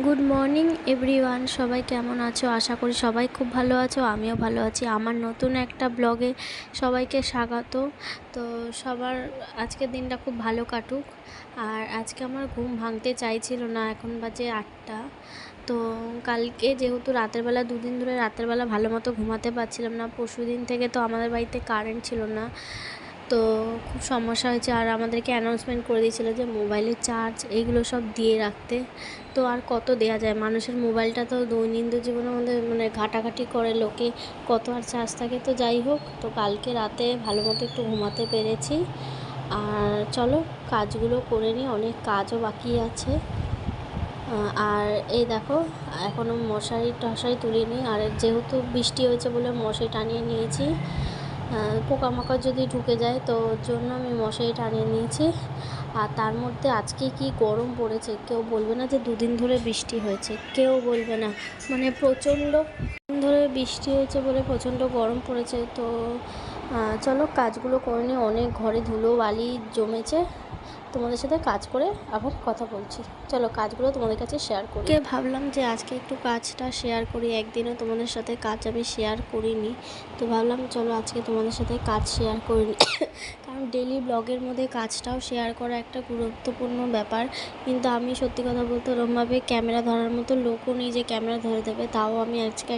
Good morning everyone, সবাই কেমন আছো? আশা করি সবাই খুব ভালো আছো, আমিও ভালো আছি। আমার নতুন একটা ব্লগে সবাইকে স্বাগত। তো সবার আজকের দিনটা খুব ভালো কাটুক। আর আজকে আমার ঘুম ভাঙতে চাইছিল না, এখন বাজে 8টা। তো কালকে যেহেতু রাতের বেলা, দুদিন ধরে রাতের বেলা ভালো মতো ঘুমাতে পারছিলাম না। পরশু দিন থেকে তো আমাদের বাড়িতে কারেন্ট ছিল না, তো খুব সমস্যা হয়েছে। আর আমাদেরকে অ্যানাউন্সমেন্ট করে দিয়েছিল যে মোবাইলের চার্জ এইগুলো সব দিয়ে রাখতে। তো আর কত দেয়া যায়, মানুষের মোবাইলটা তো দৈনন্দিন জীবনের মধ্যে ঘাটাঘাটি করে লোকে, কত আর চার্জ থাকে। তো যাই হোক, তো কালকে রাতে ভালো মতো একটু ঘুমাতে পেরেছি। আর চলো কাজগুলো করে নিই, অনেক কাজও বাকি আছে। আর এই দেখো, এখনও মশারি টশারি তুলিনি। আর যেহেতু বৃষ্টি হয়েছে বলে মশারি টানিয়ে নিয়েছি। পোকামাকড় যদি ঢুকে যায় তো ওর জন্য আমি মশারি টানিয়ে নিয়েছি। আর তার মধ্যে আজকে কি গরম পড়েছে, কেউ বলবে না যে দুদিন ধরে বৃষ্টি হয়েছে, কেউ বলবে না। প্রচণ্ড ধরে বৃষ্টি হয়েছে বলে প্রচণ্ড গরম পড়েছে। তো চলো কাজগুলো করে নিই, অনেক ঘরে ধুলো বালি জমেছে। তোমাদের সাথে কাজ করে আবার কথা বলছি। চলো কাজগুলো তোমাদের কাছে শেয়ার করি। ভাবলাম যে আজকে একটু কাজটা শেয়ার করি, একদিনও তোমাদের সাথে কাজ আমি শেয়ার করিনি। তো ভাবলাম চলো আজকে তোমাদের সাথে কাজ শেয়ার করিনি। কারণ ডেলি ব্লগের মধ্যে কাজটাও শেয়ার করা একটা গুরুত্বপূর্ণ ব্যাপার। কিন্তু আমি সত্যি কথা বলতে ওরমভাবে ক্যামেরা ধরার মতো লোকও নেই যে ক্যামেরা ধরে দেবে। তাও আমি আজকে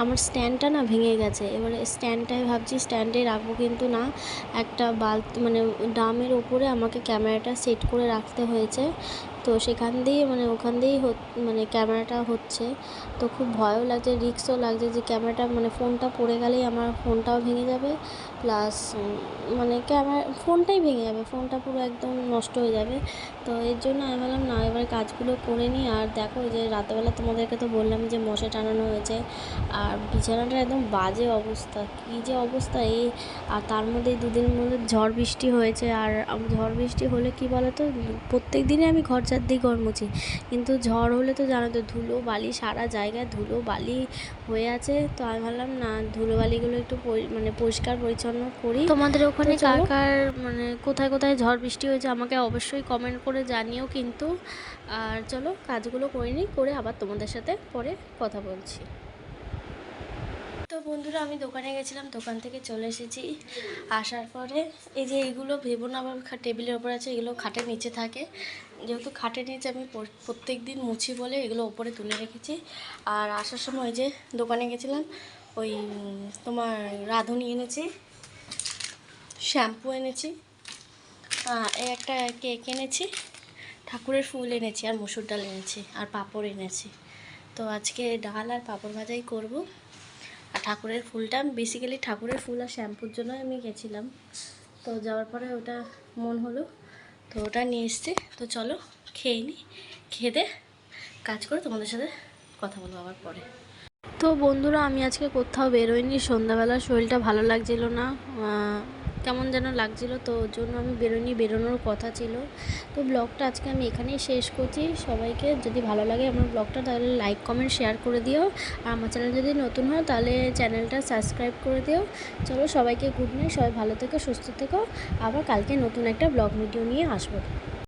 আমার স্ট্যান্ডটা না ভেঙে গেছে। এবারে স্ট্যান্ডটাই ভাবছি স্ট্যান্ডে রাখবো, কিন্তু না, একটা ড্রামের ওপরে আমাকে ক্যামেরাটা সেট করে রাখতে হয়েছে। তো সেখান দিয়েই ওখান দিয়েই ক্যামেরাটা হচ্ছে। তো খুব ভয়ও লাগছে, রিস্কও লাগছে যে ক্যামেরাটা ফোনটা পড়ে গেলেই আমার ফোনটাও ভেঙে যাবে, প্লাস ফোনটাই ভেঙে যাবে, ফোনটা পুরো একদম নষ্ট হয়ে যাবে। তো এর জন্য আমি বললাম না, এবার কাজগুলো করে নিই। আর দেখো যে রাতেবেলা তোমাদেরকে তো বললাম যে মশা টানানো হয়েছে। আর বিছানাটা একদম বাজে অবস্থা, কী যে অবস্থা এই। আর তার মধ্যে দুদিনের মধ্যে ঝড় বৃষ্টি হয়েছে। আর ঝড় বৃষ্টি হলে কি বলো তো, প্রত্যেক দিনে আমি ঘর চার দিই ঘর মুছি, কিন্তু ঝড় হলে তো জানো তো, ধুলো বালি সারা জায়গায় ধুলো বালি হয়ে আছে। তো আমি ভাবলাম না, ধুলো বালিগুলো একটু পরিষ্কার পরিচ্ছন্ন করি। তোমাদের ওখানে কার কার কোথায় কোথায় ঝড় বৃষ্টি হয়েছে আমাকে অবশ্যই কমেন্ট করে জানিও কিন্তু। আর চলো কাজগুলো করে নিই, করে আবার তোমাদের সাথে পরে কথা বলছি। তো বন্ধুরা, আমি দোকানে গেছিলাম, দোকান থেকে চলে এসেছি। আসার পরে এই যে এইগুলো ভেবো না আবার টেবিলের ওপর আছে, এগুলো খাটের নিচে থাকে। যেহেতু খাটের নিচে আমি প্রত্যেক দিন মুছি বলে এগুলো ওপরে তুলে রেখেছি। আর আসার সময় ওই যে দোকানে গেছিলাম, ওই তোমার রাঁধুনি এনেছি, শ্যাম্পু এনেছি, এই একটা কেক এনেছি, ঠাকুরের ফুল এনেছি, আর মসুর ডাল এনেছি, আর পাঁপড় এনেছি। তো আজকে ডাল আর পাঁপড় ভাজাই করব। আর ঠাকুরের ফুলটা বেসিক্যালি ঠাকুরের ফুল আর শ্যাম্পুর জন্য আমি গেছিলাম। তো যাওয়ার পরে ওটা মন হলো, তো ওটা নিয়ে এসছি। তো চলো খেয়ে নিই, খেয়ে কাজ করে তোমাদের সাথে কথা বলবো আবার পরে। তো বন্ধুরা, আমি আজকে কোথাও বেরোইনি। সন্ধ্যাবেলা শরীরটা ভালো লাগছিল না, কেমন যেন লাগছিল, তো ওর জন্য আমি বেরোনোর কথা ছিল। তো ব্লগটা আজকে আমি এখানেই শেষ করছি। সবাইকে যদি ভালো লাগে আমার ব্লগটা, তাহলে লাইক কমেন্ট শেয়ার করে দিও। আর আমার চ্যানেল যদি নতুন হয় তাহলে চ্যানেলটা সাবস্ক্রাইব করে দিও। চলো সবাইকে গুড নাইট, সবাই ভালো থেকো, সুস্থ থেকো। আবার কালকে নতুন একটা ব্লগ ভিডিও নিয়ে আসবো।